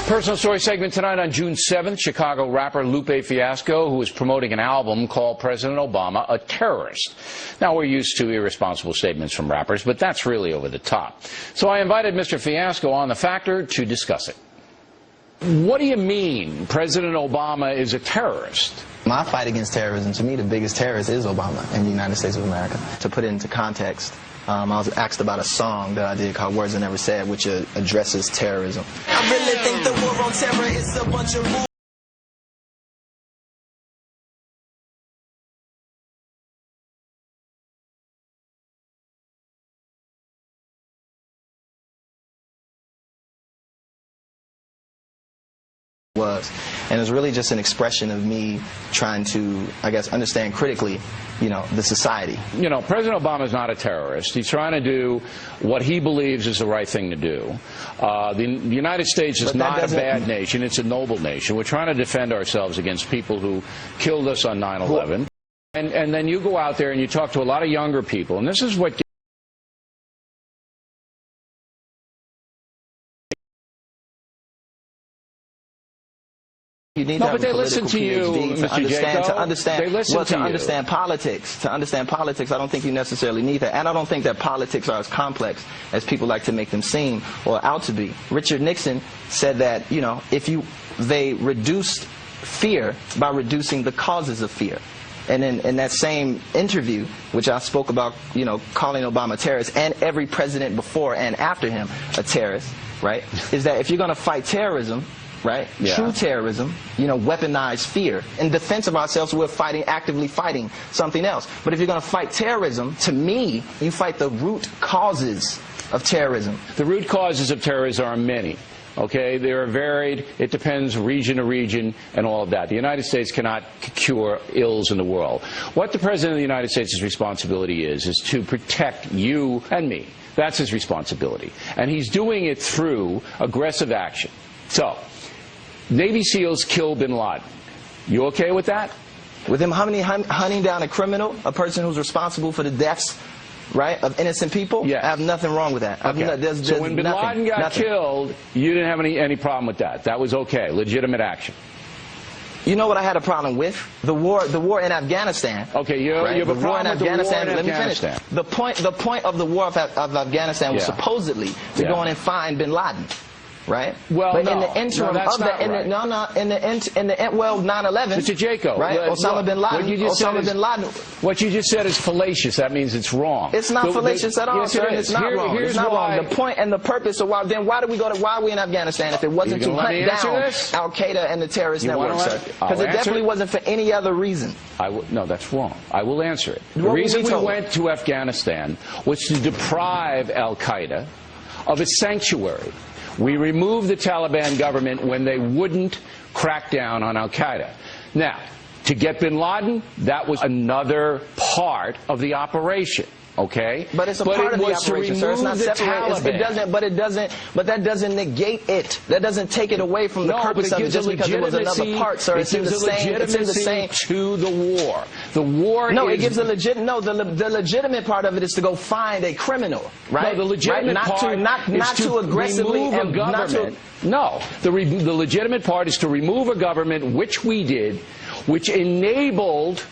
Personal story segment tonight on June 7th. Chicago rapper Lupe Fiasco, who is promoting an album, called President Obama a terrorist. Now, we're used to irresponsible statements from rappers, but that's really over the top. So I invited Mr. Fiasco on The Factor to discuss it. What do you mean President Obama is a terrorist? My fight against terrorism, to me, the biggest terrorist is Obama in the United States of America. To put it into context, I was asked about a song that I did called Words I Never Said, which addresses terrorism. I really think the war on terror is a bunch of rules. And it's really just an expression of me trying to, I guess, understand critically, the society. President Obama is not a terrorist. He's trying to do what he believes is the right thing to do. The United States is not a bad nation. It's a noble nation. We're trying to defend ourselves against people who killed us on 9/11. And then you go out there and you talk to a lot of younger people, and this is what you need no, to have but they a listen to you, Mr. To understand politics. To understand politics, I don't think you necessarily need that. And I don't think that politics are as complex as people like to make them seem or out to be. Richard Nixon said that, they reduced fear by reducing the causes of fear. And in that same interview, which I spoke about, calling Obama a terrorist, and every president before and after him a terrorist, right, is that if you're going to fight terrorism, right? Yeah. True terrorism, weaponized fear. In defense of ourselves, we're actively fighting something else. But if you're going to fight terrorism, to me, you fight the root causes of terrorism. The root causes of terrorism are many. Okay, they are varied. It depends region to region and all of that. The United States cannot cure ills in the world. What the President of the United States' responsibility is to protect you and me. That's his responsibility. And he's doing it through aggressive action. So, Navy SEALs kill bin Laden. You okay with that? With him hunting down a criminal, a person who's responsible for the deaths, right, of innocent people? Yes. I have nothing wrong with that. Okay. So when bin Laden got killed, you didn't have any problem with that. That was okay, legitimate action. You know what I had a problem with? The war in Afghanistan. Okay, you have a problem with the war in Afghanistan. Let me finish. The point of the war of Afghanistan was supposedly to go in and find bin Laden. Right? Well, but no, in the interim of the, well, 9/11. Mr. Jaco, right? Osama bin Laden. What you just said is fallacious. That means it's wrong. It's not fallacious at all, yes, sir. It's not wrong. It's not wrong. The point and the purpose of why are we in Afghanistan if it wasn't to hunt down Al Qaeda and the terrorist network, sir? Because it definitely wasn't for any other reason. No, that's wrong. I will answer it. The reason we went to Afghanistan was to deprive Al Qaeda of its sanctuary. We removed the Taliban government when they wouldn't crack down on Al Qaeda. Now, to get bin Laden, that was another part of the operation. Okay, but it's a part of the operation, sir. It's not separate. But that doesn't negate it. That doesn't take it away from the purpose of it just because it was another part, sir. It's in the same. To the war. The war. No, it gives the legitimate part of it is to go find a criminal, right? No, the legitimate part not to aggressively remove a government. No, the legitimate part is to remove a government, which we did, which enabled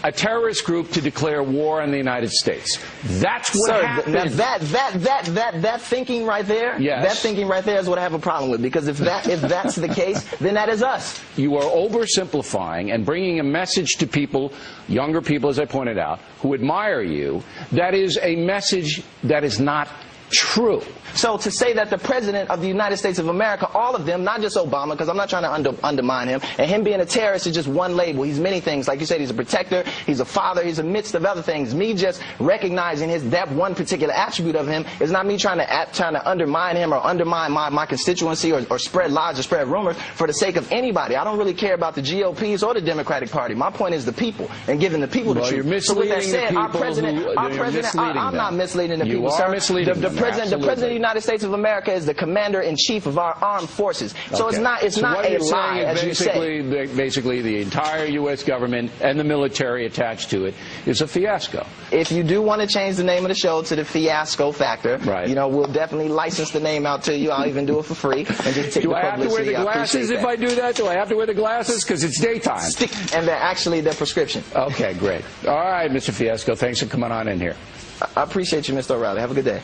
a terrorist group to declare war on the United States. That's what happened. Now that thinking right there, that thinking right there is what I have a problem with. Because if that's the case, then that is us. You are oversimplifying and bringing a message to people, younger people, as I pointed out, who admire you. That is a message that is not true. So to say that the President of the United States of America, all of them, not just Obama, because I'm not trying to undermine him, and him being a terrorist is just one label. He's many things. Like you said, he's a protector, he's a father, he's a midst of other things. Me just recognizing that one particular attribute of him is not me trying to undermine him or undermine my constituency or spread lies or spread rumors for the sake of anybody. I don't really care about the GOPs or the Democratic Party. My point is the people and giving the people the truth. You're misleading so with that said, the people. I'm not misleading the people, sir. You are misleading them. President of the United States of America is the commander-in-chief of our armed forces. So it's not a lie, as you say. Basically, the entire U.S. government and the military attached to it is a fiasco. If you do want to change the name of the show to the Fiasco Factor, right, you know, we'll definitely license the name out to you. I'll even do it for free. And just take do I have to wear the glasses if I do that? Do I have to wear the glasses? Because it's daytime. And they're actually their prescription. Okay, great. All right, Mr. Fiasco, thanks for coming on in here. I appreciate you, Mr. O'Reilly. Have a good day.